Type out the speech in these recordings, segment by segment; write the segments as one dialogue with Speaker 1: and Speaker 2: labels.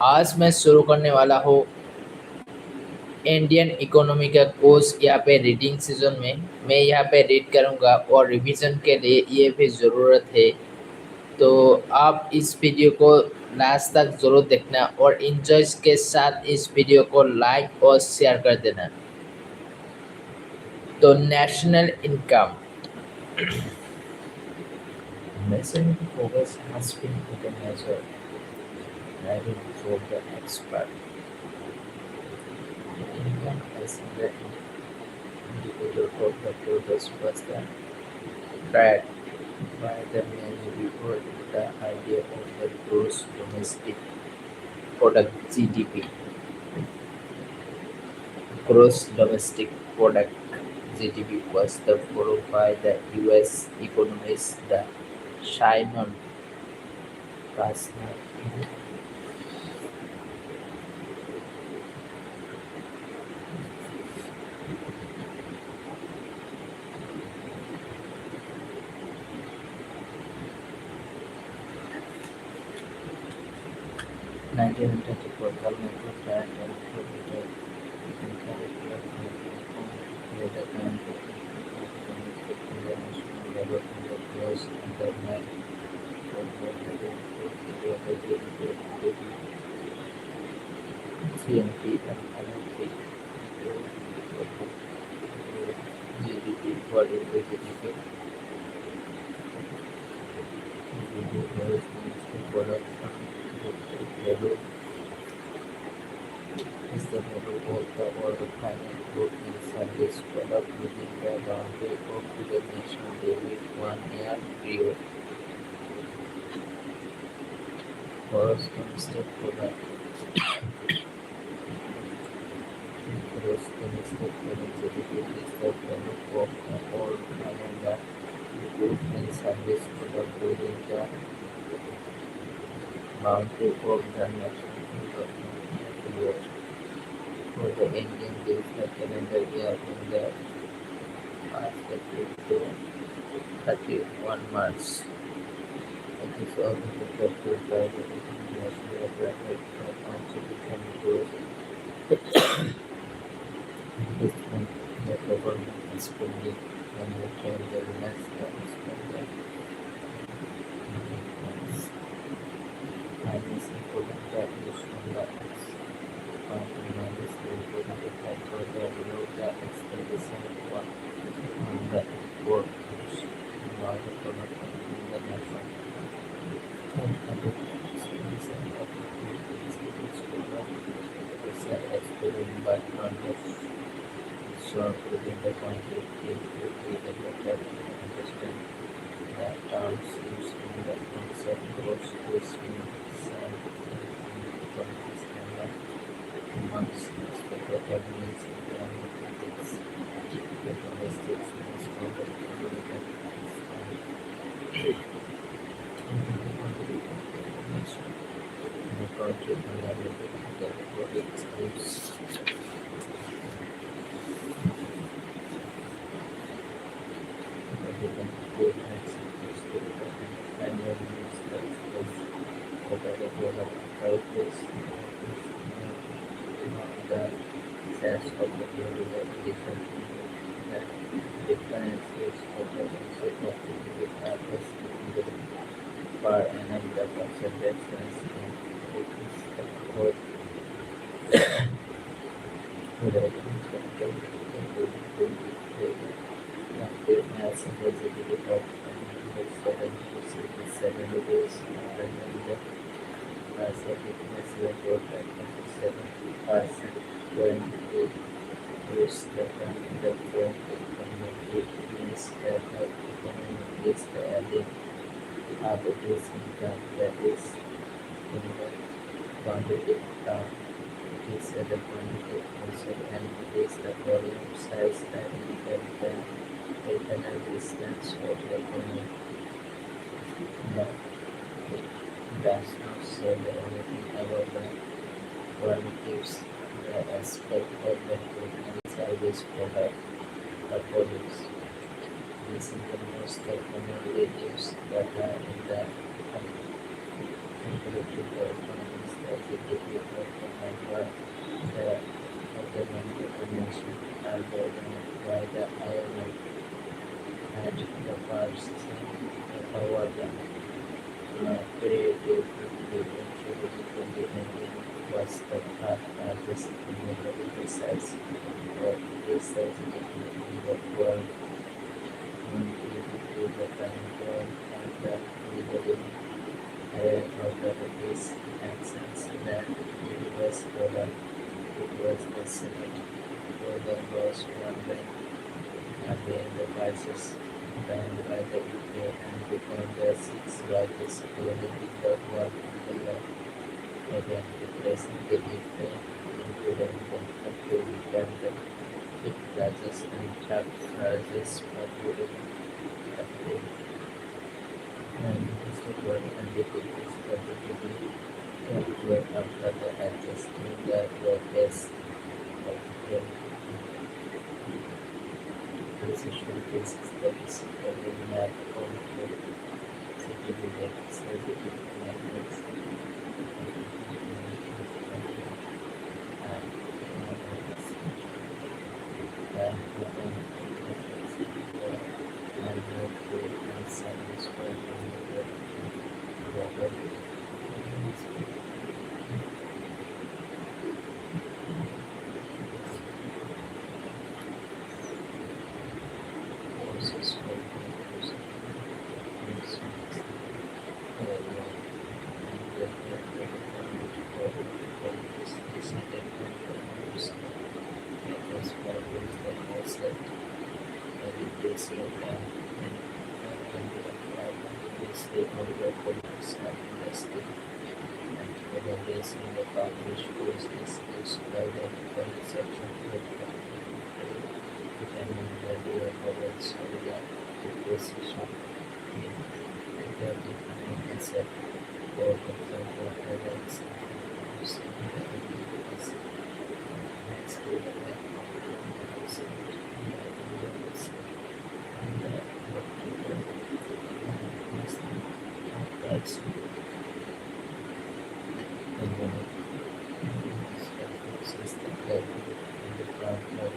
Speaker 1: आज मैं शुरू करने वाला हूँ इंडियन इकोनॉमी का कोर्स यहाँ पे रीडिंग सीजन में। मैं यहाँ पे रीड करूँगा और रिवीजन के लिए ये भी ज़रूरत है। तो आप इस वीडियो को लास्ट तक ज़रूर देखना और इंजॉय के साथ इस वीडियो को लाइक और शेयर कर देना। तो national income measuring progress has been taken as a driving for the expert. Income as the indicator of the progress was the tracked by the many before the idea of the gross domestic product (GDP). Gross domestic product (GDP) was the followed by the U.S. economist the Simon Kastner. 1934 Parliament tried to prohibit incorrectly with the current domestic international level in the close internet for the CNP and LNP GDP for the GDP product level is the level of the or the final good in service product within the boundary of the national debit 1 year period. Gross domestic product. Gross domestic product GDP is the product of the all final the goods and service product within the boundary of the national period. For the Indian days, the calendar year in the perspective to 31 March. It is also protected by the international bracket for constitution rules. This means the government is spending and the treasury less than spending. Minus important that is on the X. Minus the important factor that below the expedition one on the export goods while the product in the nation. And the expedition of the goods is exported by countries. So within the country, it will be the better to understand the terms used in the concept gross which means economics and the months expected means economics. The domestic means product economic the country and the product schemes. The sense of the different differences of the concept of the purpose per annum the concentrations in the code whether it is as a executive of 7 degrees and the Pacific report at 27% going to use the frame economy means that the economy is the added averages income that is in the quantitative term. It is the quantitative also and it is the volume size that indicates the internal distance of the economy. But it does not say anything about the quantitative the aspect of the good and service product or products. This is the most common values that are in the intellectual economies positively recommend the government information algorithm by the IMF and the parts over the creative introducing was the third largest medical research or research in the world into the control and the legally authorities and since the US dollar it was the second dollar was won by again the prices banned by the UK and became the sixth largest economy in the world in the year. Again, replacing the UK into the country became the fifth largest and third largest populated country. And Mr. World and the biggest particularly were after the adjusting the workers of the precision basis that is every map of the certificate matrix and within and more food and service for the water courses for the stakeholder politics and investing and evaluation in the published course is used by the public section to determine the real products of the acquisition in the defining concept for control products and use in the activities next to the that's and when it system that in the front of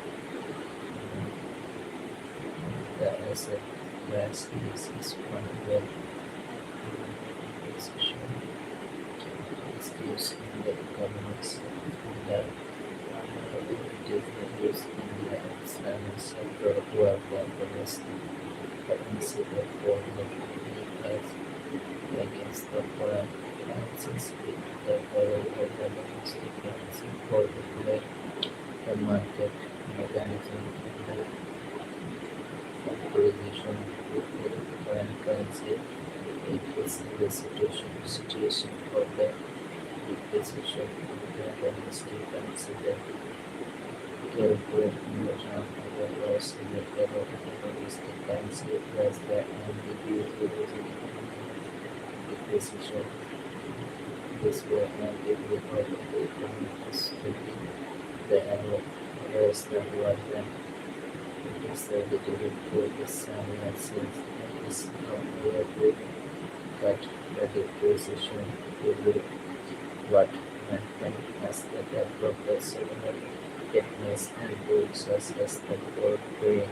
Speaker 1: the asset class is one web position is used in the economics that it is used in the Islamic sector where the domestic currency for the class against the foreign currencies with the borrow of the domestic currency for the market mechanism and the acquisition with the foreign currency. It is the situation for the depreciation of the domestic currency that careful inversion of the loss in the level of the domestic currency plus the ambiguity depreciation. This will negatively affect the economic stability. The errors that were then decided to report the same lessons is not related, but the depreciation will be what maintained as the professor fitness and rules such as the core brain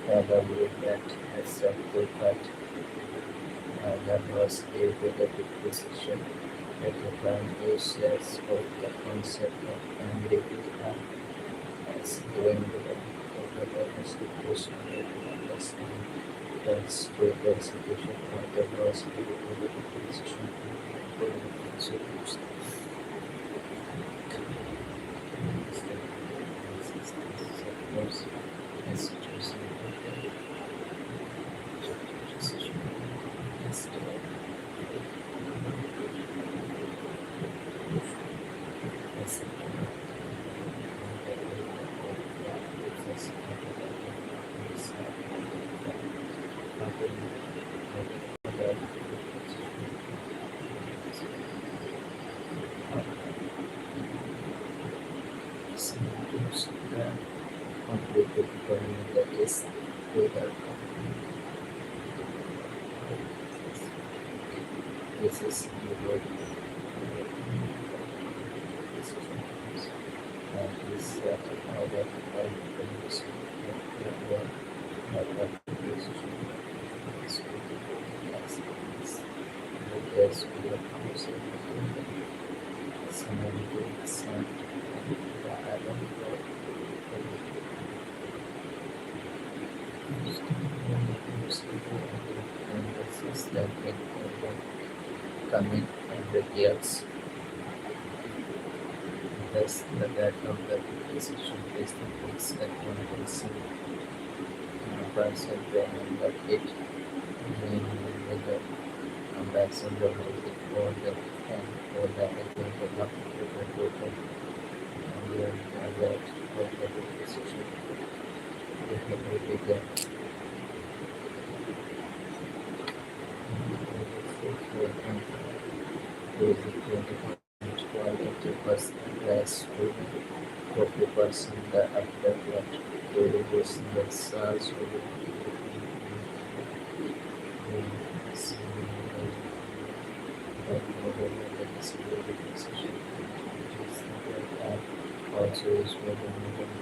Speaker 1: probably that has a full cut that was due to the depreciation at the time users of the concept of ambiguity as going to the domestic person to understand the straight execution of the loss due to the depreciation for the consumers. Completed learning that is data. This is the word that how that foreign countries work, how that decision is accidents. Yes, we are also someone doing some I don't know and this is that it coming and the years. Thus, the data of the decision based on its accuracy person and the it with the comparison of the for the and for the example of the total and the alert for the decision. If it will be the is equal to 80% less to 40% the after that to reduce the size of the disability decision. Also is where the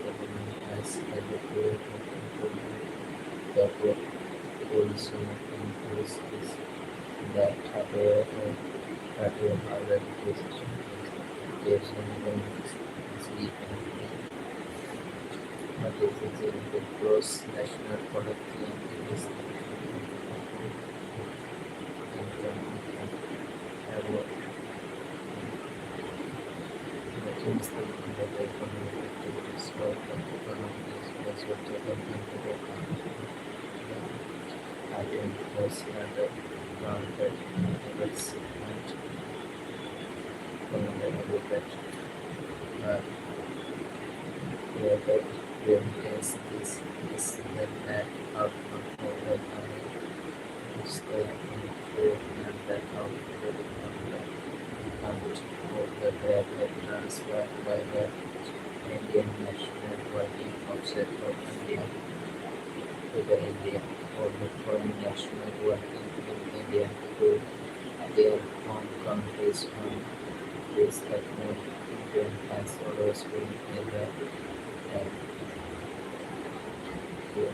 Speaker 1: government has adequate that will also increase this that higher decision gives them sleep and but it is the gross national product and it is income the things that the economic activities of the economy is what the government I think was the grounded investment from the look at that remittance is the net outcome of the economy is the input and the output of the account of the data transferred by the Indian National Working Council of India to the India or the foreign national working in India to their home countries on this ethnic Indian has always been in the valley and the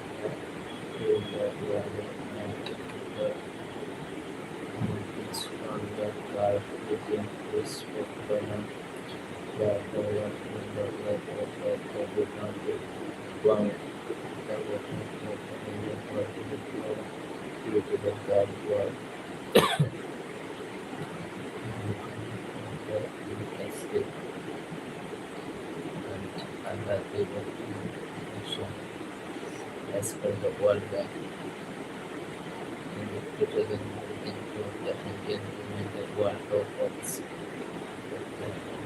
Speaker 1: communities on the drive within this economy that developed in the level of the country one development of the Indian working due to the bad war the escape and the people nation as per the World Bank in the 2019 the Indian United World Records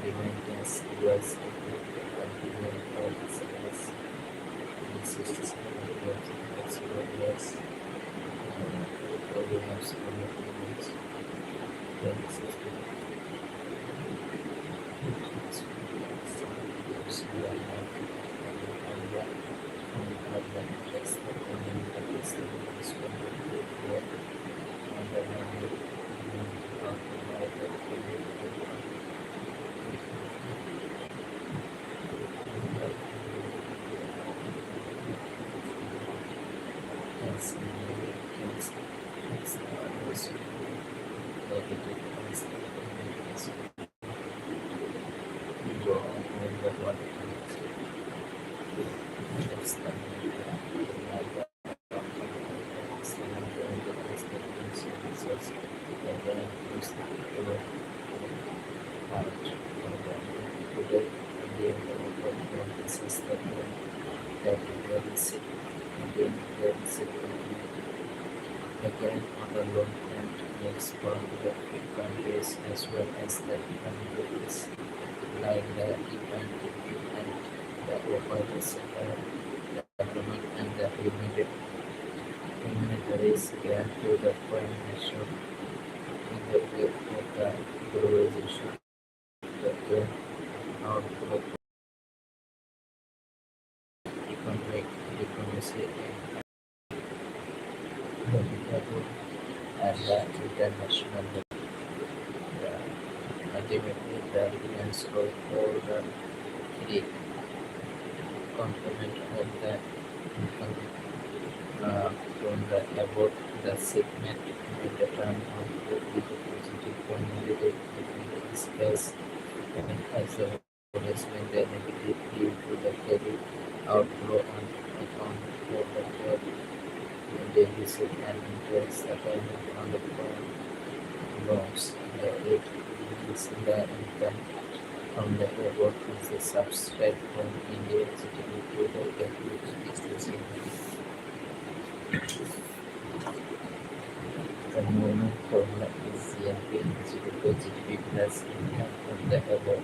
Speaker 1: the maintenance was continuing for service in 67 years programs commitments then 60 again on the long and makes for the countries as well as the countries like the event and the overall sector development and the humanitarian grant to the foreign nation in the way of the globalization the gain out of economic diplomacy and the and the international ultimately the defense of all the three complement of the income from the above the segment may the term of the positive or negative space and as a replacement the negative due to the carry outflow on account of the deficit and interest the payment on the phone loans. The rate is the income from the above is the substrate from India to the capital is the same. The movement formula is CNP is equal to GDP plus income from the above.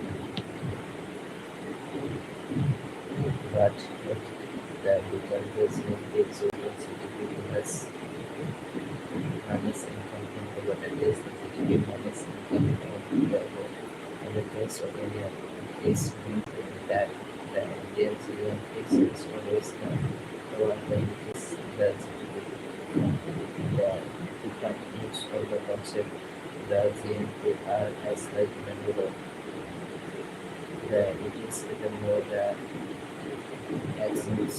Speaker 1: But the because is equal to GDP plus minus income from the above, that is the GDP minus income from the above. In the case of India, it is meant that the Indian GNP is always the one that is the GDP. The different use of the concept the GNPR as like below. It is the more the accents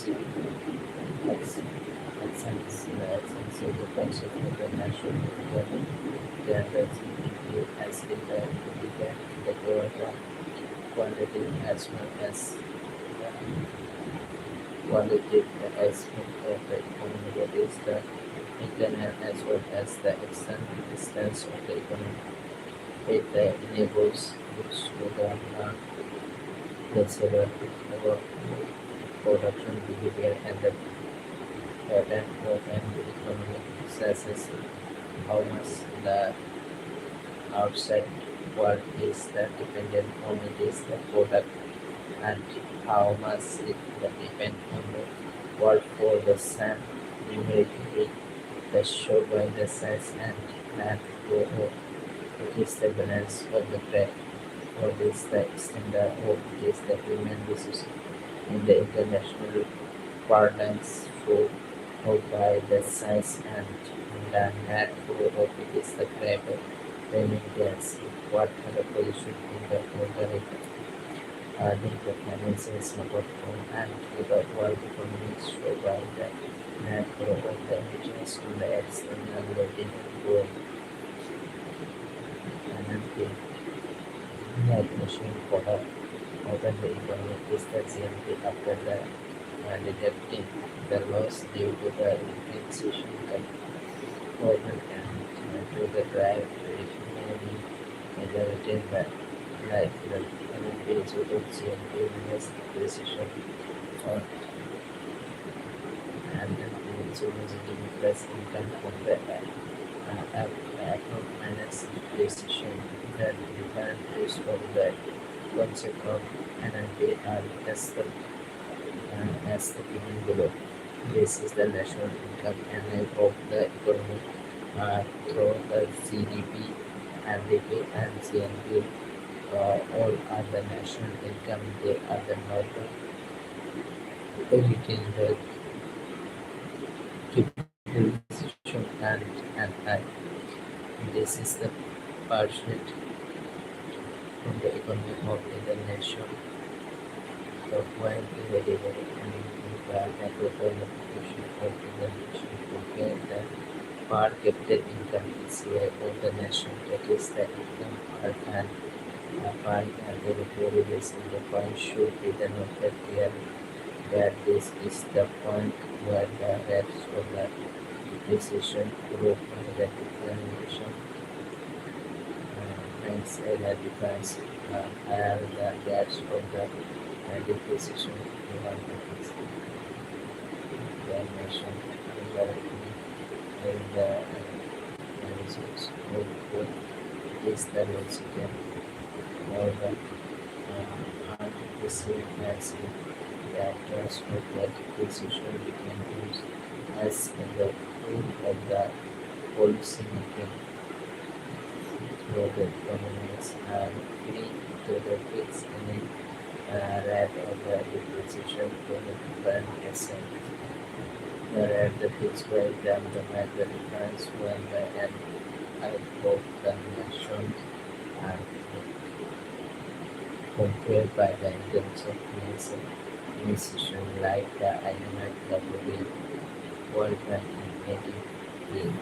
Speaker 1: of the concept of the national income that the GNP has in the total quantity as well as qualitative aspect of the economy, that is the internal as well as the external distance of the economy. It enables goods to the several production behavior and the pattern of an economic success. How much the outside world is the dependent on it is the product and how much it depend on the world for the same numerically the show by the size and math for it is the balance of the trade or is the extender or it is the human decision in the international parlance for or by the size and the math for it is the grab remittance what the position in the organic the financial support from and to the world economy show by the macro of the indigenous to the external lending growth and the net machine product of the economy is the GNP after the deducting the loss due to the inflation government and to the drive traditionally majority that like the page of GNP minus precision or and then also visiting plus income from the account minus precision that different use of the concept of NLP are as the given below. This is the national income and of the economy through the GDP, NDP and GNP. All are the national income, they are the normal within the depreciation and I. This is the percent from the economy of the nation. The point available and the total application of the nation to get the per capita income is here of the nation, that is the income per and per the base in the point should be the noted here that this is the point where the rates of the depreciation group and the determination makes a difference higher the rates of the depreciation you have the nation in the resource of is the recipient or the artificial maximum that transfer that depreciation became used as the tool of the policy making where the economics are free to the fixed rate of the depreciation for the different asset. The rate the fixed rate then the make the difference when the end of the nation are compared by the incomes of nation. Institutions like the IMF, the World Bank, and ADB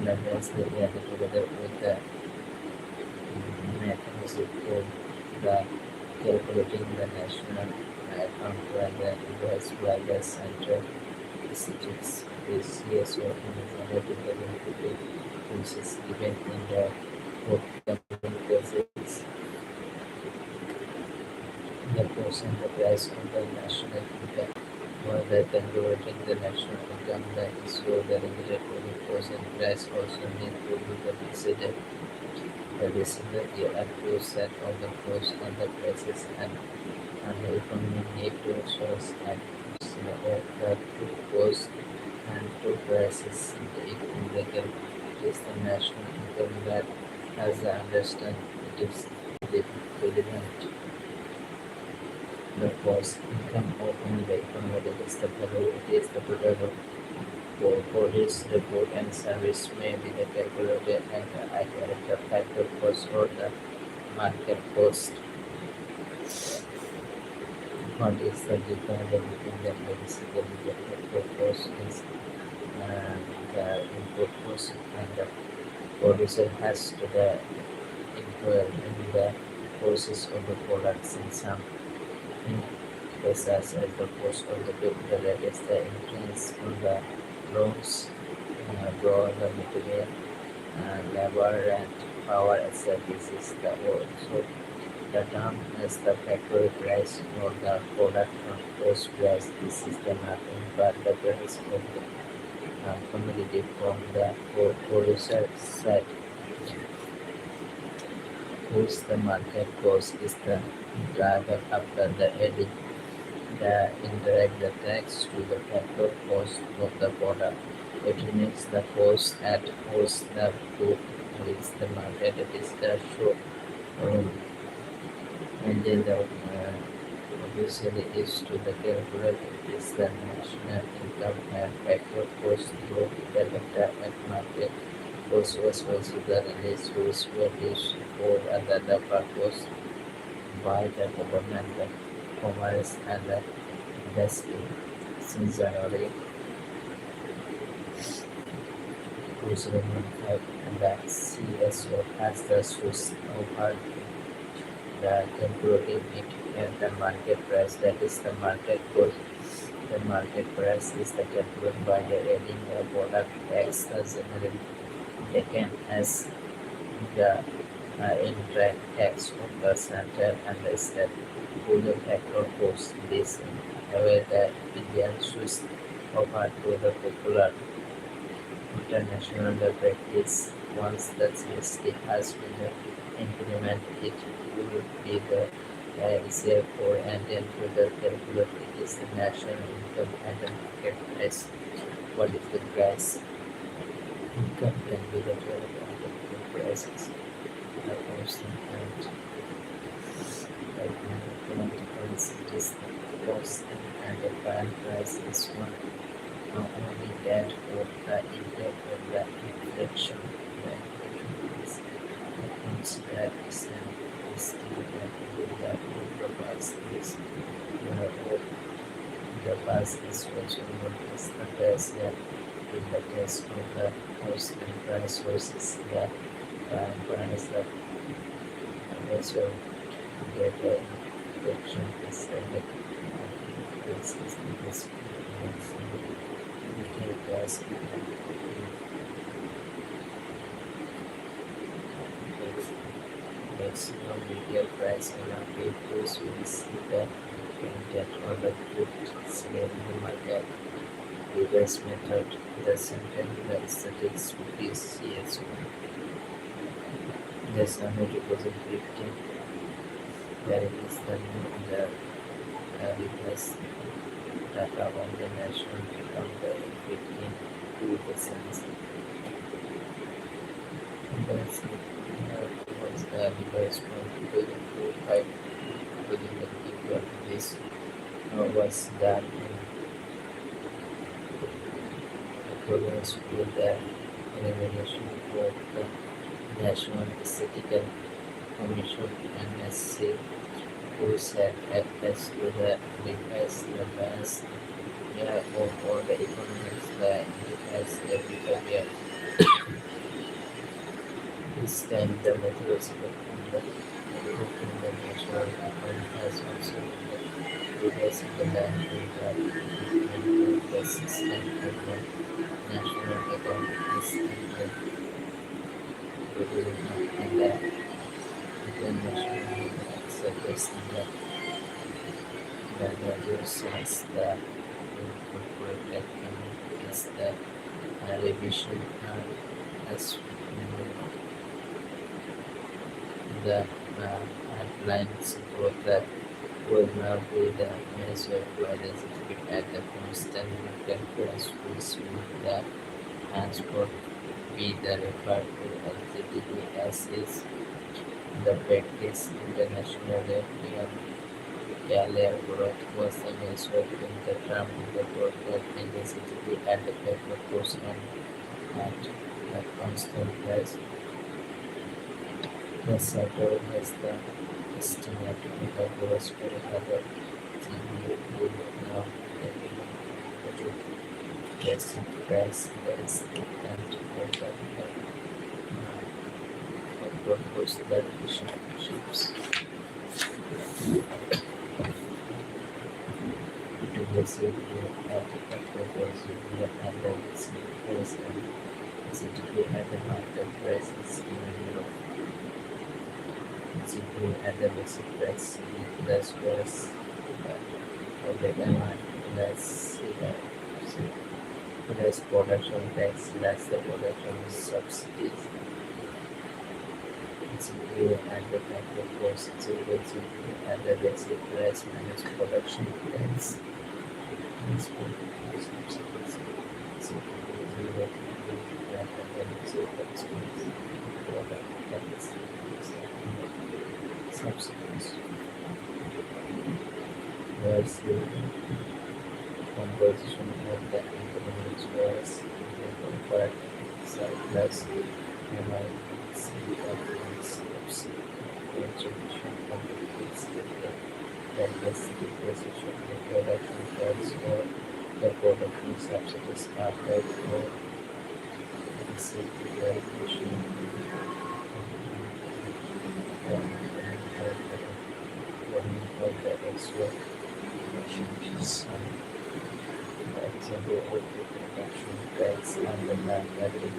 Speaker 1: leverage the data together with the mechanism for the calculating the national account by the US by the Central Statistics. This CSO is analytical uses given in the forthcoming cases. The percent the price of the national income rather than converting the national income that is so the regulatory percent price also need to be considered. The decision the actual set of the cost and the prices and the economy need to source and the two cost and two prices in the is the national income that as I understand it is relevant. The cost income of the economy that is the total it is the total for this the good and service may be the calculated and the accurate factor cost or the market cost. What is the difference between the basically the factor cost is uh, the input cost and the producer has to the incur in the process of the products in some cases as the cost of the capital that is the increase on the loans, raw the material, labor and power etc. This is the also the term is the factory price or the product cost price. This is the nothing but the price of the commodity from the producer side, whose the market cost is the driver after the adding the indirect the tax to the factor cost of the product. It remains the cost at whose the to reach the market. It is the show. Um, and then the obviously is to the calculate it is the national income and factor cost to the data and market cost was also the release which were issued for the purpose by the government, the commerce and the industry. Since January 2005, the CSO has the source over the calculated it and the market price that is the market cost. The market price is the calculated by the adding the product tax as generally taken as the indirect tax of the center and the state who the factor cost this away the Indian Swiss offer to the popular international practice. Once the GST has been implemented, it will be the easier for Indian to the calculate it is the national income and the market price. What is the price? Income can be the total of the prices. The constant and like political is the cost and the current price is one. Not only that, for the impact of the inflation, the inflation is considered as an estimate that the past is the past is also known as the best in the case of the cost and price versus the price that also get the inflation is the this is the best gas maximum retail price around 8 years will see the that on the good scale in the market. The best method, the center, the aesthetics would be CSO. The summary 2015, where it is the replace data on the national income by 15%. That's was the revised from 2005 within the people. This was done in accordance with the recommendation of the National Statistical Commission (NSC). who said access to the device, the banks, or the economics, the device, the behavior. This time the methods from the natural economy has also been revised in the land to the system of the national economy is and the international acceptance the value sense that incorporate is the revision as the outlines for that will now be the measure by the certificate at the constant temperance which will the transport be the referred to LGTB as is the practice internationally Galileo growth was a measure in the term of the broadcast intensity at the paper post at the constant price. The setter has the estimate of the gross for other TV would now to guess price that is and propose that ships to the city at the purpose of the other price and city at the market prices in Europe. City at the basic price less was for the demand less less production tax less the production subsidies. City at the factor cost zero at the basic price minus production tax. This subsidies. City zero at the basic price product tax subsidies. Whereas the composition of the economics was compared surplus MIC of steps contribution complicates the less depreciation of production tax or the production subsidies are paid for incentivization of the extra the example of the production tax and the mandatory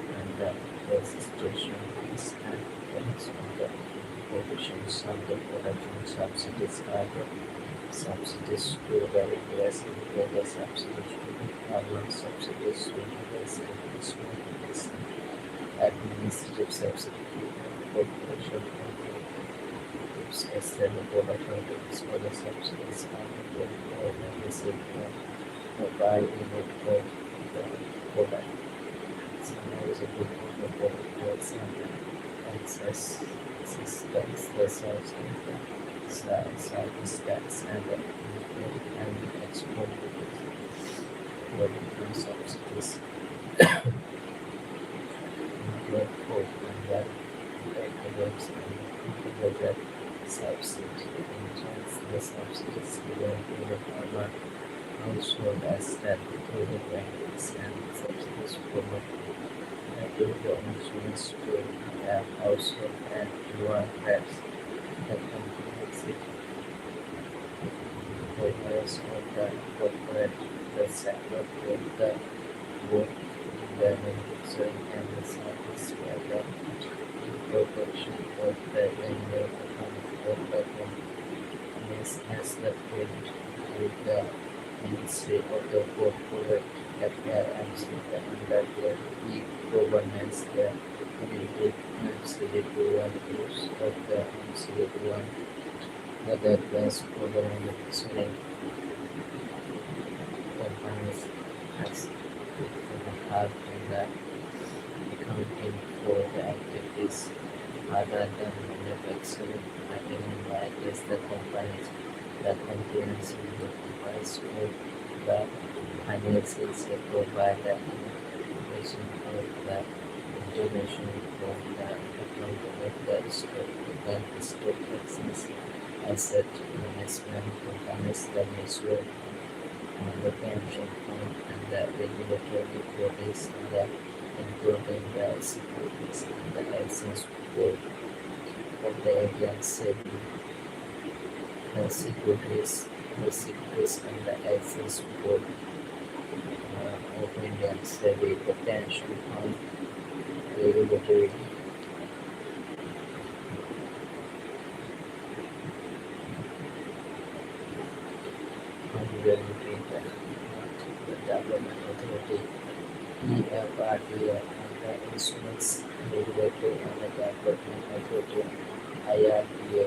Speaker 1: and the registration fees and tax on the provisions of the production subsidies are the subsidies to the regulars and the subsidies to the farmer subsidies to the residents administrative subsidy for production as the production tax for the subsidies and the receipt by unit for the product. So now is a good for the product and access systems, the source service tax and the export production subsidies. Therefore, and that economics and budget subsidy enjoys the subsidies given to the farmer household as that to the banks and subsidies promoted to the insurance to the household and lower tax the comprehensive progress of the corporate the sector with the work the manufacturing and the service where the incorporation of the annual economic of the company as the field with the Ministry of the Corporate Affairs and under the e-governance the ability MCD1 use of the MCD1 the best for the manufacturing companies as have in the accounting for the activities other than manufacturing maintaining like is the companies that contains the device of the finances provide the information of the donation from the account of the stock exchange asset management companies, the mutual the pension fund, and the regulatory bodies, including the securities and the exchange board of the Indian SEBI, the securities and the exchange board of Indian SEBI, the pension fund, regulatory regulatory the development authority, EFRDA, and the instruments regulatory and the development authority, IRDA,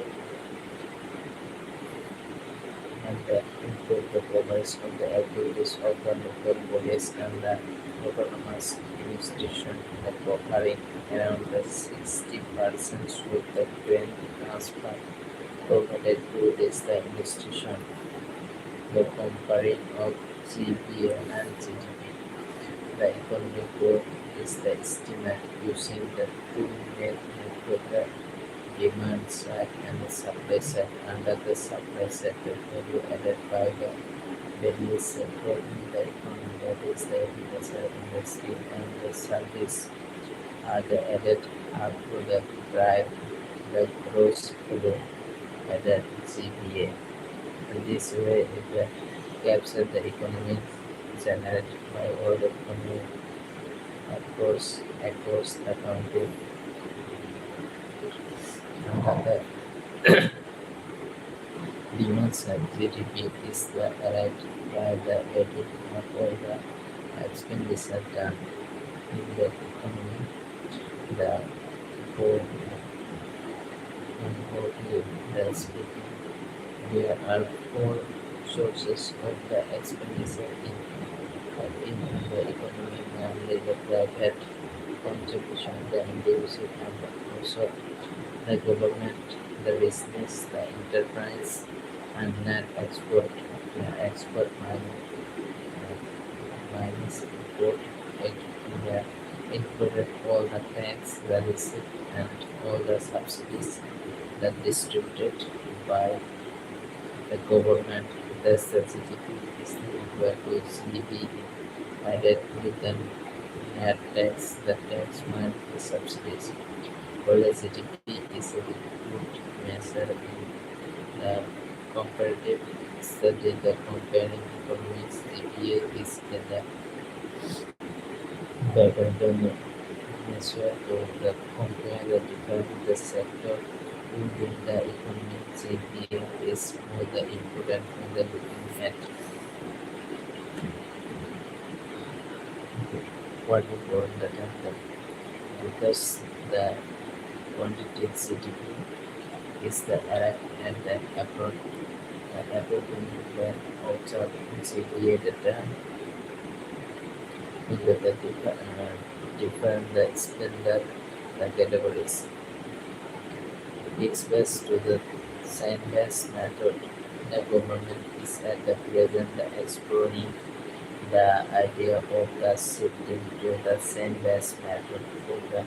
Speaker 1: and improve the progress of the activities of the local bodies and the autonomous administration that offering around the 60% with the grant transfer provided to this the administration. The comparing of GPA and GDP. The economic growth is the estimate using the two main methods, demand side and the supply side. Under the supply side, the value added by the various sector in the economy, that is the agriculture, industry, and the service, are the added up to the drive the gross flow added GPA. In this way, it captures the economic generated by all the economy across the country. And the demand side GDP is the arrived by the edit of all the expenditure done in the economy. The whole importantly, the speaking, there are four sources of the expenditure in the economy, namely the private contribution, the individual, and also the government, the business, the enterprise, and net export. The export minus import, it included all the tax, the receipt, and all the subsidies that distributed by the government. Thus, the GDP is equal to GDP added with the net tax, the tax minus the subsidies. While the GDP is a good measure in the comparative study, the comparing economics GPA is the better than measure to the compare the different the sector within the economic GPA is more the important when the looking at what we call the temple, because the quantitative GDP is the error and the appropriate when observed in GPA data with the different the spender the categories. It's best to the science method. The government is at the present exploring the idea of the shifting to the same-based method for the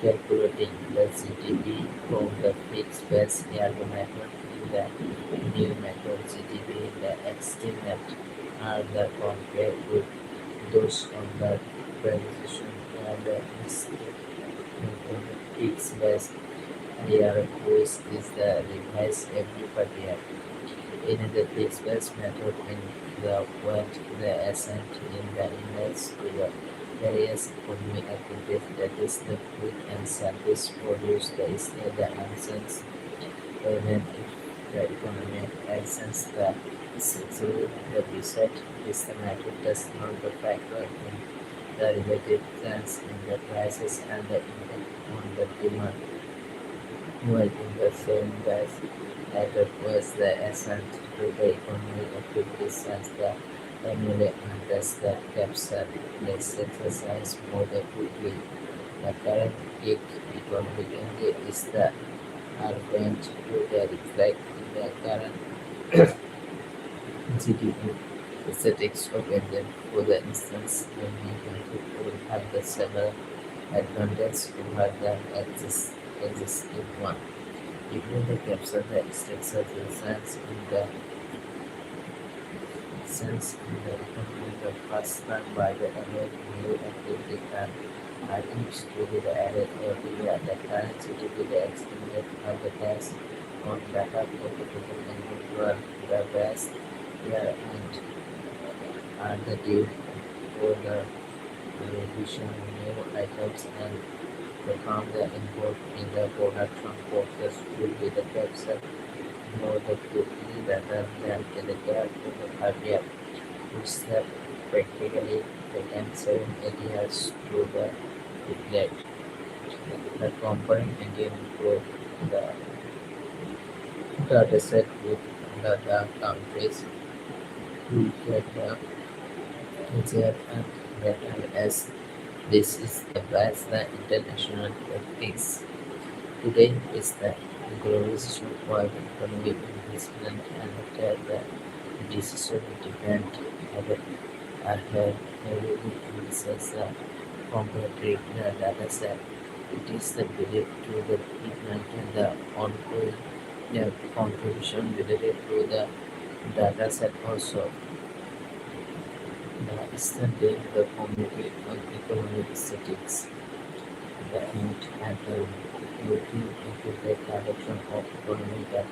Speaker 1: calculating the GDP from the fixed-based yearly method in the new method GDP. The estimate are the compared with those on the transition and the fixed-based year, which is the revised every 5 years. In the fixed-based method, in the what the ascent in the index to the various economic activities, that is the food and service produce the state the answers, even if the economic actions the essentially the reset is the method does not the factor in the relative trends in the prices and the impact on the demand. While in the same gas method was the ascent to the economic activities as the annually unless the capture less exercise more quickly. The current peak economic engine is the argument to the reflect in the current GDP statistics of India. For the instance, when we can have the several advantage over the existing one. Even the capture the extensive sense in the economy the first time by the added new activity and items to be the added every year. The currency to be the extended of the tax on data for the total individual the best year and are the due for the revision new items and perform the import in the production process will be the capture more the quickly rather than in the gap of the 5 year, which that practically taken 7 8 years to the decade. The comparing Indian growth the data set with the countries who get the easier and better as this is the best the international practice. Today is the globalization of economic investment and the decision depend ahead heavily emphasizes the comparative data set. It is the belief to the treatment and the ongoing contribution related to the data set also. The extended the community on economic statistics. The aim at the looking into the direction of economy that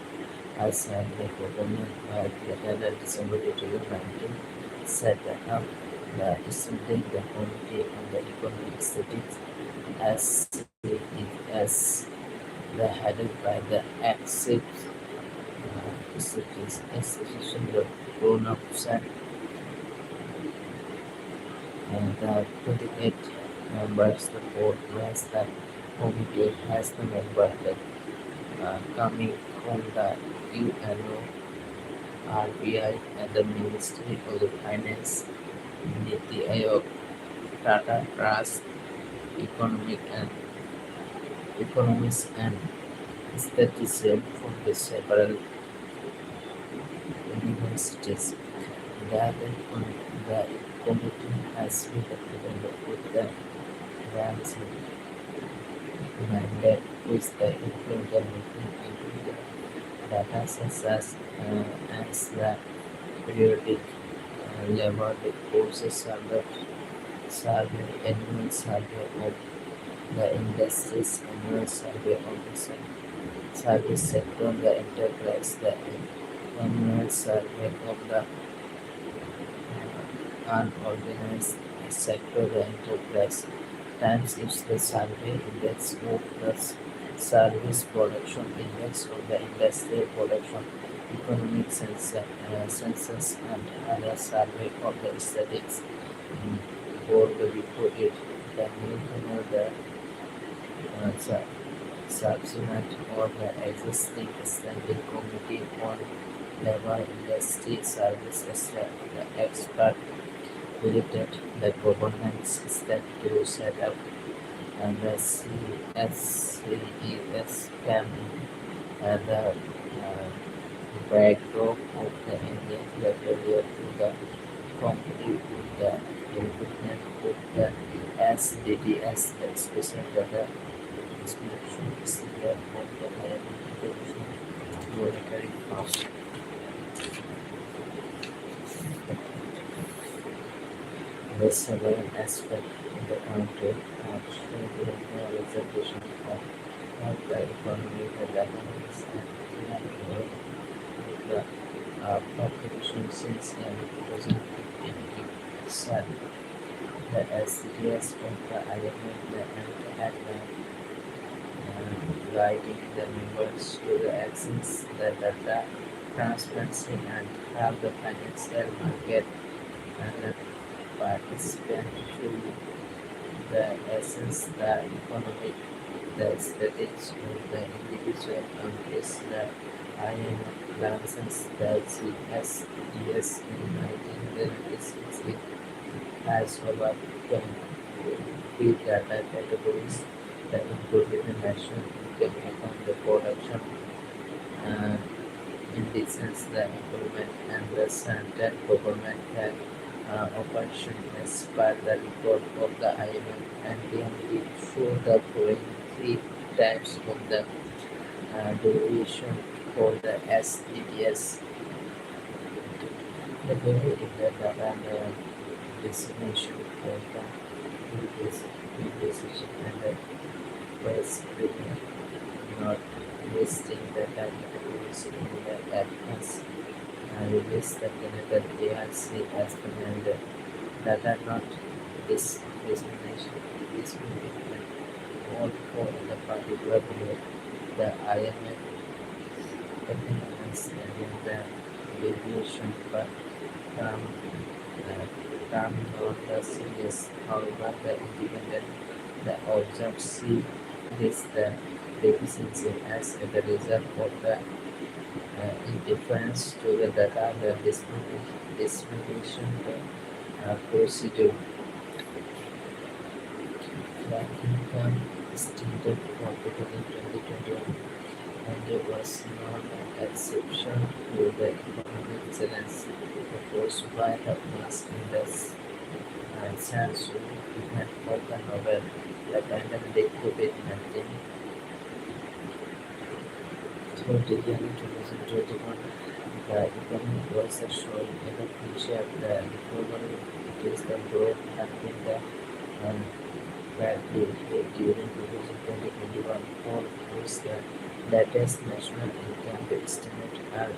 Speaker 1: has had the government by the December 2019 set up the extended the committee on the economic statistics as it as the headed by the active statistics institution the grown-up set and the 28 members the board whereas the committee has the member coming from the UNO, RBI and the Ministry of the Finance, Niti Aayog, Tata Trust, Economic and Economists and statisticians from the several universities. On the committee has been represented with the grants mandate with the implementing into the data sets as the periodic labor courses survey, annual survey of the industries, annual survey of the service sector, the enterprise, the annual survey of the unorganized sector, the enterprise. Times is the survey index of the service production index of the industrial production, economic census, and other survey of the statistics. For the before it, the new the subsumed or the existing standing committee on labor industry services, the expert believed the government system to set up and the CSCES can the backdrop of the Indian failure to the compete with the development of the SDDS, the special data distribution system of the higher education monetary fund. The several aspects in the country are showing the reservation of the economy, the economics, and the population since 2015 said the SDGs of the IMF and had guiding the members to the access the data transparency and have the financial market and participant to the essence, the economic, the statistics of the individual countries, the IMF license, the CSDS in 1996. It has over 20 data categories that include the national income upon the production indices, the employment and the central government tax operation as per the report of the IMF, and then it showed the following three types of the derivation for the SDDS. The value in the data and the destination for the decision and the price premium, not listing the data categories in the advance release the Canada ARC as the mandate. Data not discrimination discrimination all for the particular period. The IMF recognizes the deviation but term term not the serious. However, the independent the observed see this the deficiency as a result of the indifference to the data, the discrimination procedure. The income stated for 2021 and there was no exception to the economic challenge proposed by the mass industry and science event for the novel the pandemic COVID-19 through the year 2021. The economy was showing in the future the recovery it is the growth have been the um, badly hit during 2021 for which the latest national income estimate are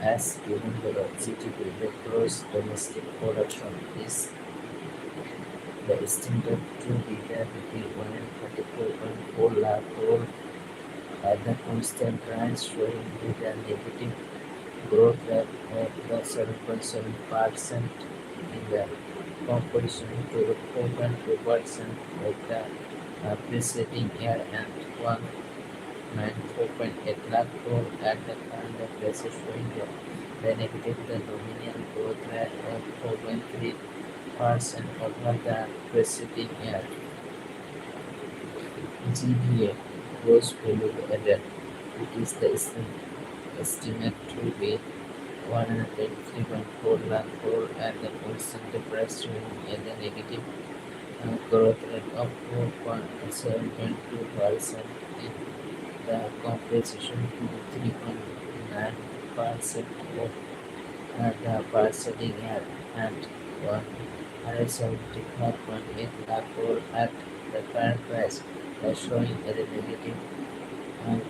Speaker 1: as given below. GDP, the gross domestic production is the estimated to be the 134.4 lakh crore at the constant rise showing with a negative growth rate of the 7.7% in the comparison to the 4.2% of the preceding year and 194.8 lakh crore at the current places showing the negative the nominal growth rate of 4.3% over the preceding year. GDA gross value added, it is the estimate to be 123.4 lakh crore at the constant price showing at the negative growth rate of 4.7.2% in the comparison to 3.9% of the preceding year and 175.8 lakh crore at the current price, showing a negative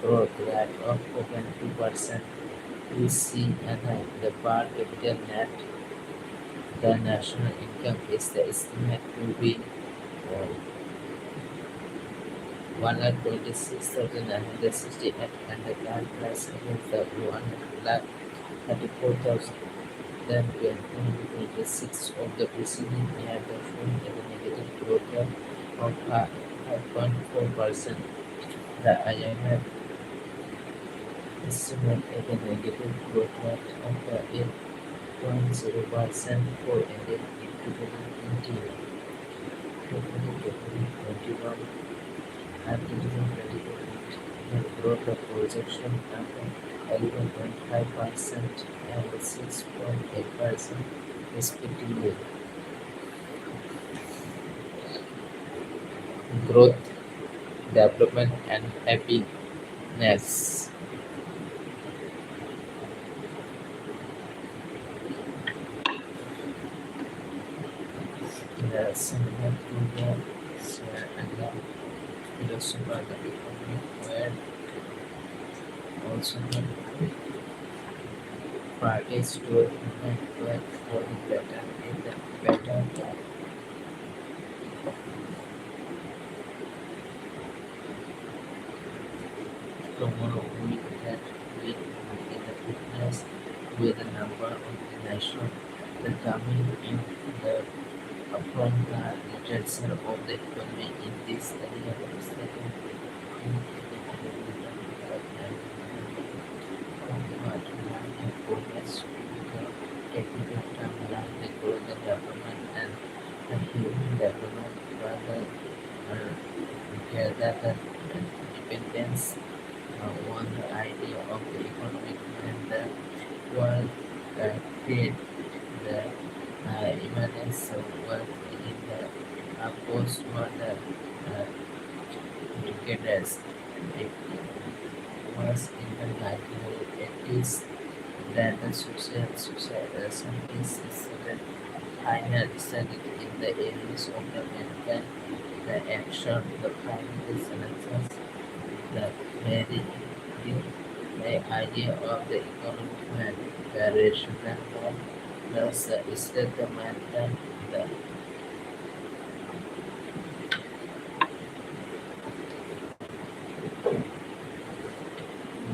Speaker 1: growth rate of 4.2%. We see the per capita net the national income is the estimate to be 126,968 and the current price against the 134,000. Then 2026 of the preceding year the showing a negative growth rate of 5.4%. The IMF estimate a negative growth rate of 8.0% for ended in 2021 and 2022 the growth of projection of 11.5% and 6.8% respectively. Growth, development and happiness. The similar to the share and the philosophy of the economy were also the parties to work for the better in the better tomorrow we had with in the fitness with the number of the nation the coming in the from the literature of the economy in this area is that in progress with the technical term around the growth of development and the human development rather gather the dependence on the idea of the economic and the world trade the immense work in the postmodern uh, decades. It was in the 1980s that the scientists studied final studied in the areas of the mental, the action, the primary selections, the very including the idea of the economic man, the rational law, plus the state the mental, the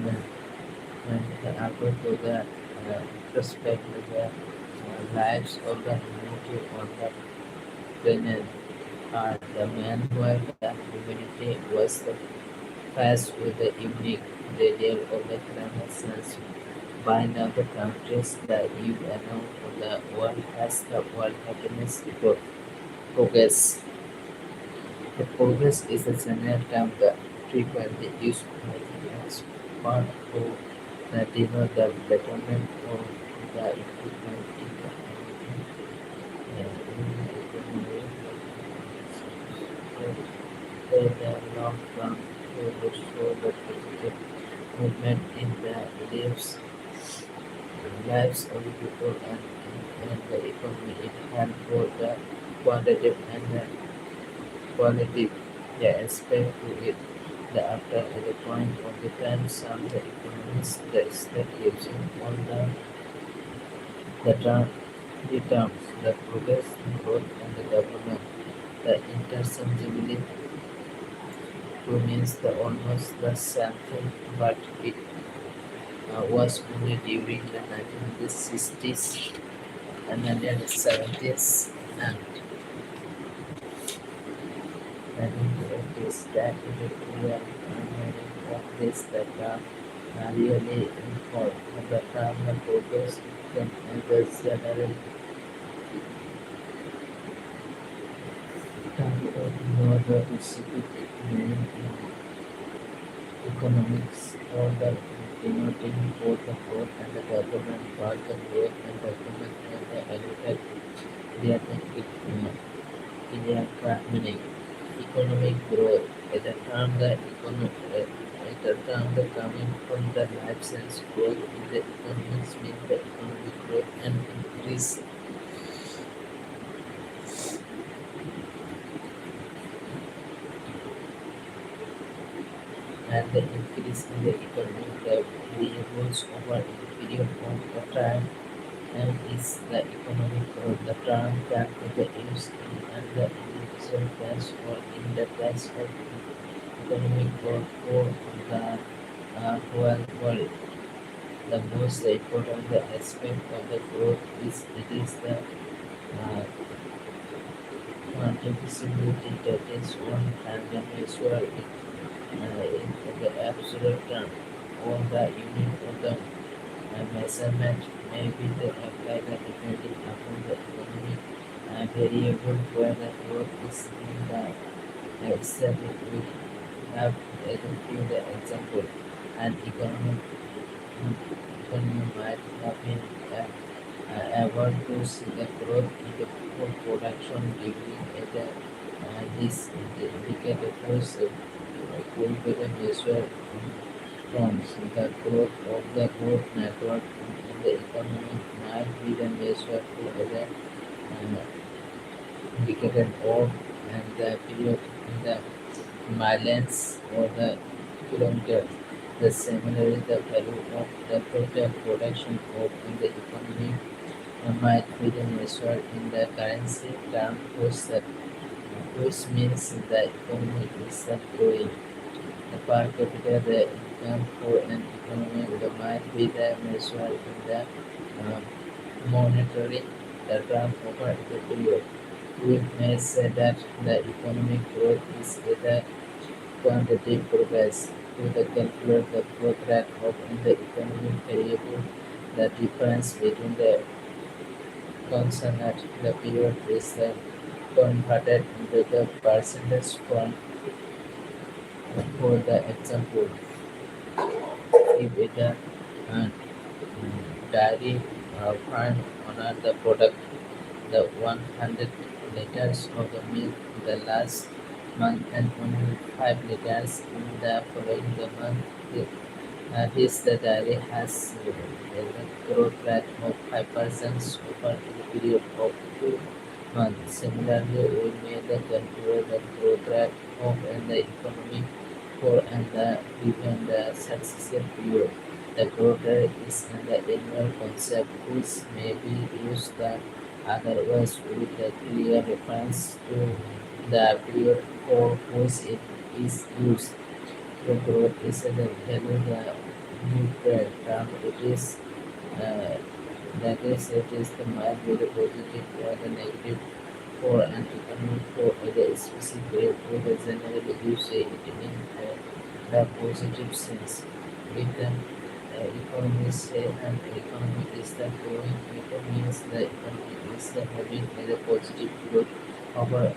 Speaker 1: when, when the apple to the perspective, the lives of the humanity on the planet are the man where the humanity was the faced with the unique radial of the climate change. By now, the countries that you know of the world has the world happiness progress. The progress is a general term that frequently used as part of the denote the betterment of the improvement in the economy. The long-term will show the positive movement in the lives of the people and the economy. It can both the quantitative and the qualitative aspect to it. The after at the point of the time some the economists that using on the terms the progress, growth and the development. The interchangeability remains the almost the same thing, but it was only during the 1960s and 1970s and 1980s that it clear of this that are really important. The term progress can enter general term of order to specific meaning in economics or the denoting both the growth and the development, part the growth and development and the elevated clear meaning. Economic growth is a term that coming from the life science growth in the economics means the economic growth and increase and the increase in the economic variables over a period of time and is the economic growth. The term can be used in the individual terms or in the terms of economic growth for the whole world. The most important aspect of the growth is it is the quantifiability that is one and the measure in the absolute term or the unit of the measurement may be the applied depending upon the economic variable where the growth is in the static. We have to give the example. An economy might have been able to see the growth in the food production during this indicator was could be the measure terms. The growth of the growth network in the economy might be the measure to the indicated of and the period in the miles or the kilometer. The similarly the value of the total production of in the economy might be the measured in the currency term which means the economy is growing. The per capita the income for an economy might be the measured in the uh, monetary the term over the period. We may say that the economic growth is the quantitative progress to the calculate the growth rate of the economic variable. The difference between the constant at the period is converted into the percentage point for the example. If it dairy farm honor the product the 100 liters of the milk the last month and only 5 liters in the following the month. His the dairy has a growth rate of 5% over the period of 2 months. Similarly, we made the calculate the growth rate of the economy for and the given the successive period. The growth rate is an annual concept which may be used otherwise with a clear reference to the period for which it is used. The growth is a value the neutral term. Uh, it is the mild with the positive or the negative for an economy for the specific for the general use it in the positive sense. With the economists say an economy is the growing, it means the economy is the having a positive growth over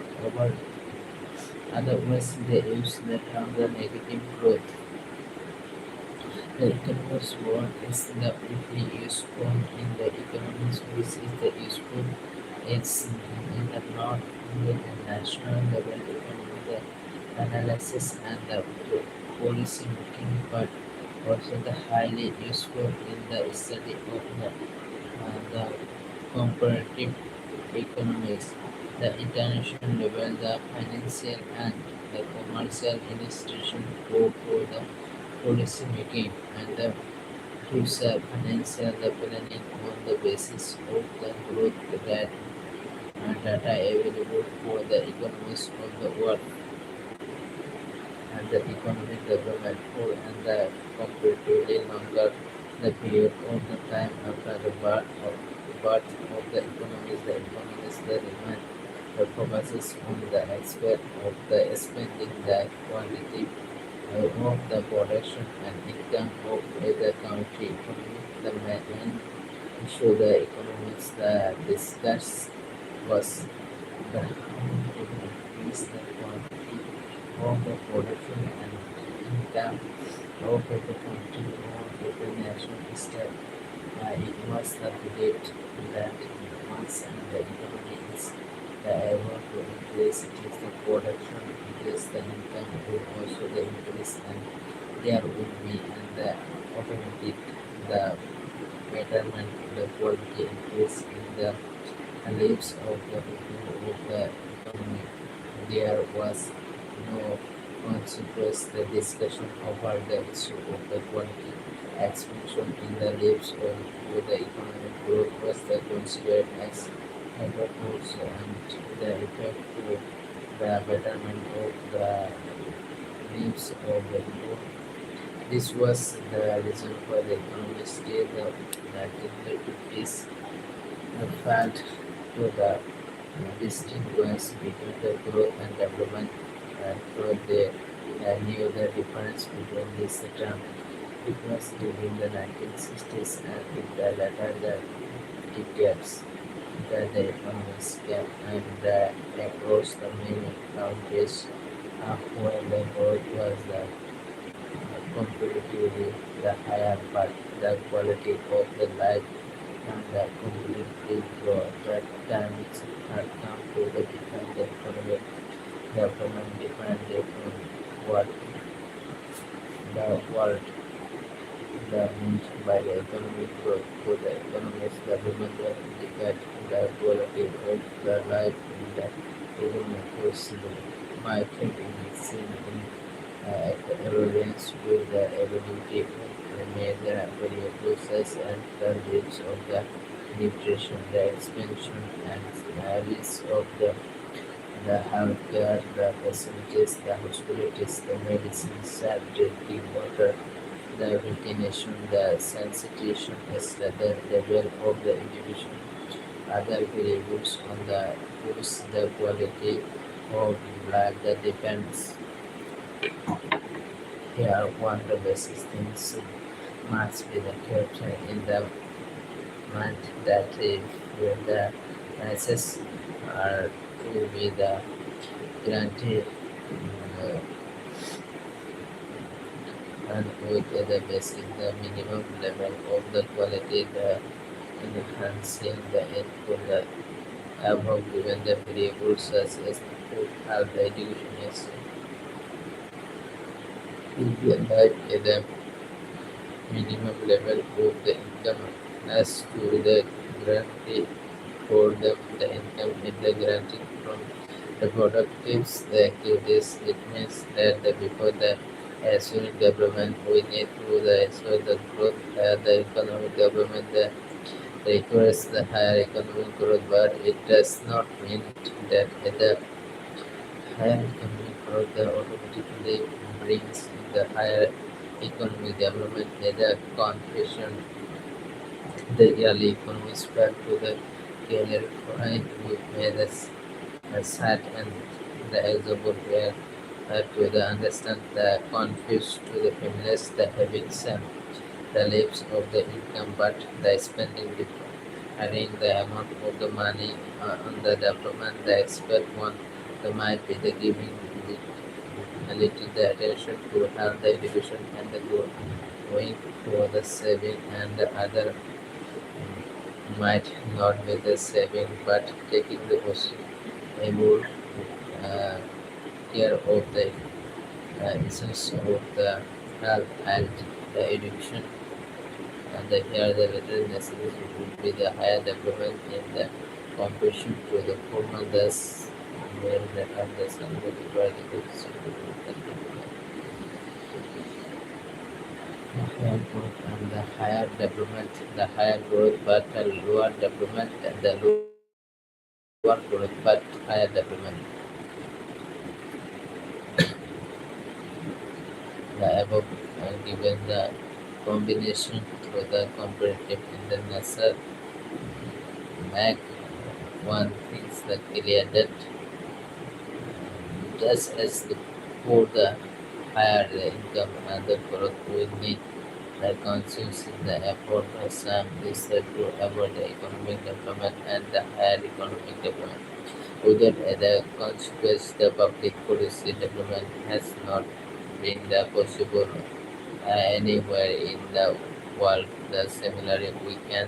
Speaker 1: otherwise they use the term the negative growth. The economist word is the briefly used form in the economics which is the useful. It's in the not only the national level economy, the analysis and the policy making, but also the highly useful in the study of the comparative economics, the international level, the financial and the commercial institution go for the policy making and the gives a financial the planning on the basis of the growth rate and data available for the economies of the world and the economic development for and the comparatively longer the period of the time after the birth of the economies that remain the focuses on the aspect of the spending the quantity of the production and income of the country economy. The main issue the economics the discuss was the how to increase the quantity of the production and income of the country on the national scale. It was the believed that once the economy is able to increase it is the production, increase the income will also the increase and there will be and the automatic the betterment the quality increase in the lives of the people of the economy. There was no consequence the discussion over the issue of the quality expansion in the lives of the economic growth was the considered as efforts and the effect of the betterment of the lives of the people. This was the reason for the economists gave the 1950s felt to the distinguish between the growth and development and so they knew the difference between these terms. It was during the 1960s and in the latter the decades that the economists came and across the many countries where the growth was comparatively the higher but the quality of the life and the completely growth that time it had come to the different economic development differently from what the world the meant by the economic growth for the economic development that indicate the quality of the life in the economic possible by keeping it seen in accordance with the ability to measure variables and the needs of the nutrition, the expansion and risk of the healthcare, the facilities, the hospitalities, the medicines, the drinking water, the ventilation, the sanitation, the level of the individual, other variables on the whose the quality of life that depends. Here, one of the basic things must be the character in the mind that if the prices are to be the granted uh, and with the basic the minimum level of the quality the enhancing the input above given the variables such as food, health, education, etc. Indian life at the minimum level of the income as to the guarantee for the income in the granting from the productives the activities. It means that before the ensuing development we need to ensure the growth the economic development that requires the higher economic growth, but it does not mean that the higher economic growth automatically brings the higher economic development. The confusion the yearly economics back to the clarify with measures set and the example where to the understand the confused to the feminist the having some the lives of the income but the spending different. Adding the amount of the money on the development the expert one the might be the giving a little the attention to health the education and the growth going for the saving and the other might not be the saving but taking the able uh, care of the essence of the health and the education and the here the little necessity would be the higher development in the competition to the former thus where the others and the practical the higher growth and the higher development, the higher growth but the lower development and the lower growth but higher development. The above given the combination through the comparative in the nasal make one thinks the clear that just as for the higher the income and the growth we need the conscience in the effort of some research to avoid the economic development and the higher economic development. Without the consequence, the public policy development has not been the possible anywhere in the world. The similarly, we can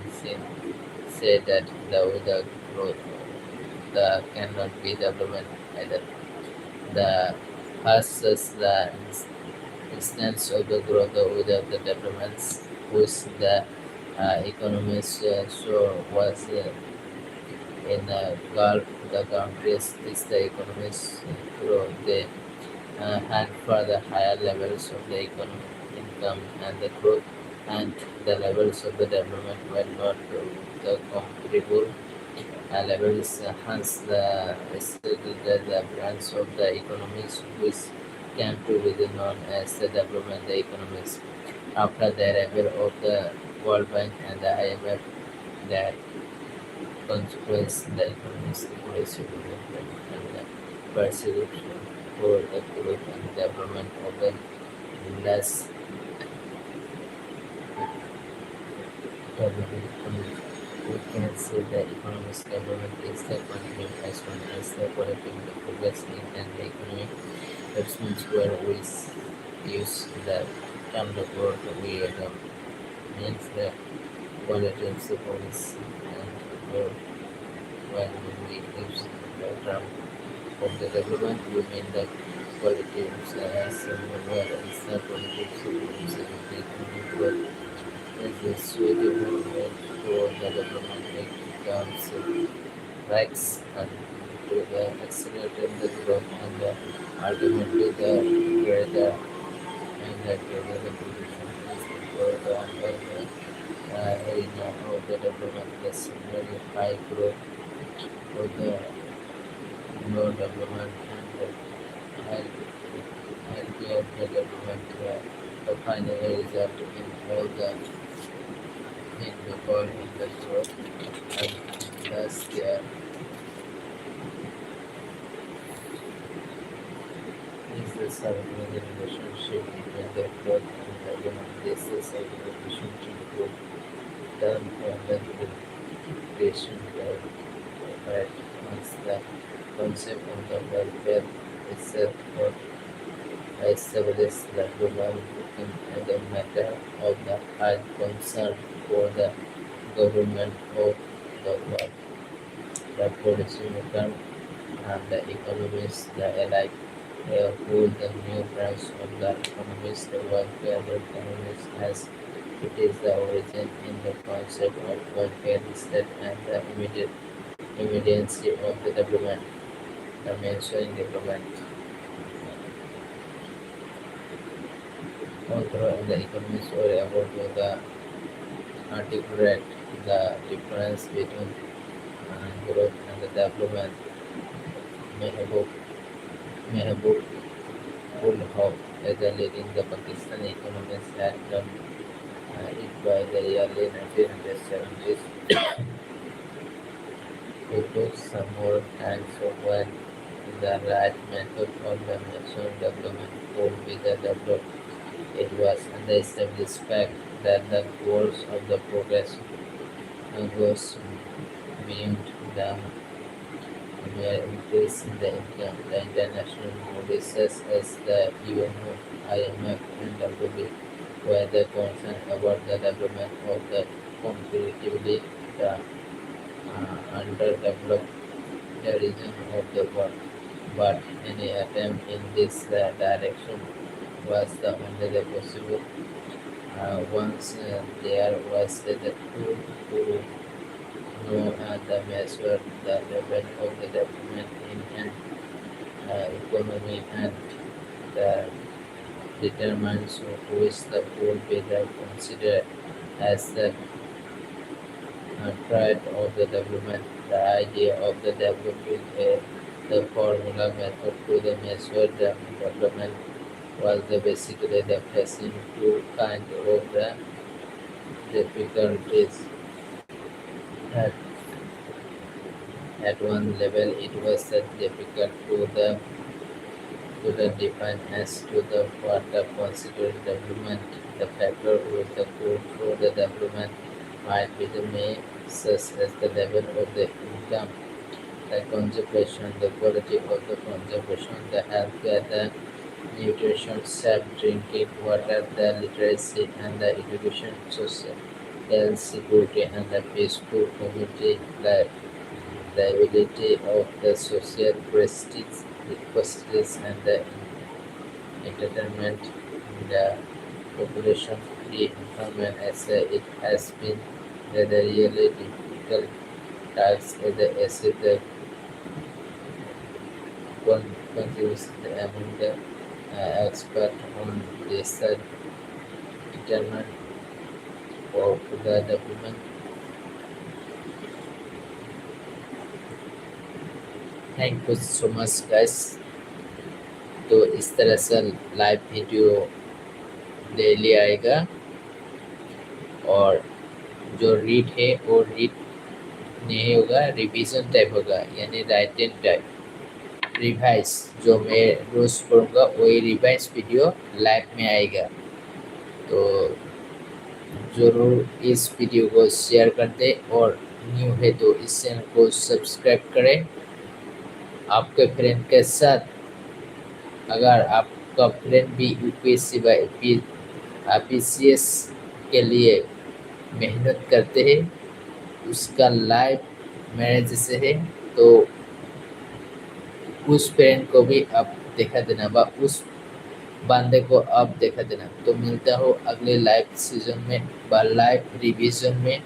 Speaker 1: say that the without growth, the cannot be development either. The first is the instance of the growth without the developments, which the economists show was in the Gulf the countries. This the economists grow. They had further higher levels of the economic income and the growth, and the levels of the development were not the comparable levels. Hence, the stated that the branch of the economics which came to be known as the development the economics after the arrival of the World Bank and the IMF. That consequence the economics policy development and the pursuit for the growth and development of the less developed economy. We can say the economic development is the continuum as well as the productivity progress in the economy. That means where we use the term the word we means the quality of the policy and where when we use the term of the development we mean the quality of the where is the quality of the economic growth is a suitable way for the development becomes rights and to the accelerated the growth and the ultimately the greater and the greater the production is the growth and the area of the development is very high growth of the low development and the healthier the development the final result in all the in the world in the growth and thus there is a certain relationship between the growth and development. This is a relationship to term and the creation that once the concept of the welfare itself got established the woman became a matter of the high concern for the government of the world. the policymaker and the economists, the alike hold the new branch of the economics, the welfare economics, as it is the origin in the concept of welfare state and the immediacy of the development, the mentioning development. Although in the economists were able to articulate the difference between growth and the development, Mehboob Mehboob ul Haq, as a leading the Pakistani economist, had done it by the early 1970s. It took some more time, so when the right method of the nation development could be the developed, it was an established fact that the goals of the progress goes beyond the mere increase in the income. The international notices as the UNO, IMF, and WB were the concerned about the development of the comparatively the underdeveloped region of the world. But any attempt in this direction was the only the possible. Once there was the tool to know the measure the level of the development in an economy and the determines which the would be the considered as the threat of the development. The idea of the developing the formula method to the measure the development was the basically the facing two kind of the difficulties. At, at one level, it was difficult to the define as to the what the considered development. The factor with the code for the development might be the main, such as the level of the income, the conservation, the quality of the conservation, the healthcare, the nutrition, safe drinking water, the literacy and the education, social health, security, and the peaceful community life, the ability of the social prestige and the entertainment in the population free environment as it has been the really difficult task as the acid the contributions among the expert on research determined of the development. Thank you so much guys. तो इस तरह से live video daily आएगा और जो read है वो read नहीं होगा, रिवीजन टाइप होगा, यानी राइटिंग टाइप। रिवाइज जो मैं रोज करूँगा वही रिवाइज वीडियो लाइव में आएगा। तो ज़रूर इस वीडियो को शेयर कर दें और न्यू है तो इस चैनल को सब्सक्राइब करें। आपके फ्रेंड के साथ, अगर आपका फ्रेंड भी यूपीएससी पीसीएस के लिए मेहनत करते हैं, उसका लाइफ मेरे जैसे है, तो उस फ्रेंड को भी आप देखा देना व उस बंदे को आप देखा देना। तो मिलता हो अगले लाइव सीजन में व लाइव रिवीजन में।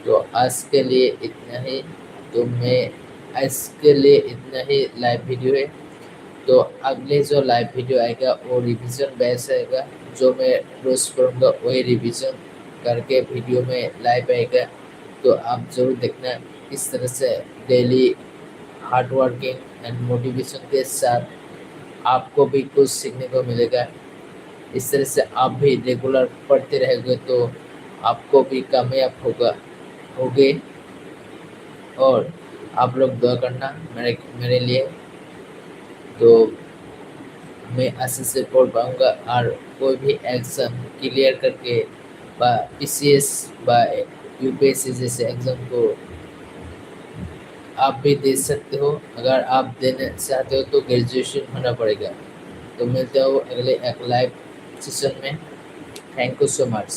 Speaker 1: तो आज के लिए इतना ही। तो मैं आज के लिए इतना ही लाइव वीडियो है। तो अगले जो लाइव वीडियो आएगा वो रिवीजन बेस आएगा। जो मैं रोज करूँगा वही रिवीजन करके वीडियो में लाइव आएगा। तो आप जरूर देखना। इस तरह से daily hard working and motivation के साथ आपको भी कुछ सीखने को मिलेगा। इस तरह से आप भी रेगुलर पढ़ते रहेंगे तो आपको भी कामयाब होगे। और आप लोग दुआ करना मेरे लिए। तो मैं अच्छे से पढ़ पाऊँगा और कोई भी एग्ज़ाम क्लियर करके पीसीएस यूपीएससी जैसे एग्ज़ाम को आप भी दे सकते हो। अगर आप देना चाहते हो तो ग्रेजुएशन होना पड़ेगा। तो मिलते हो अगले एक लाइव सेशन में। Thank you so much.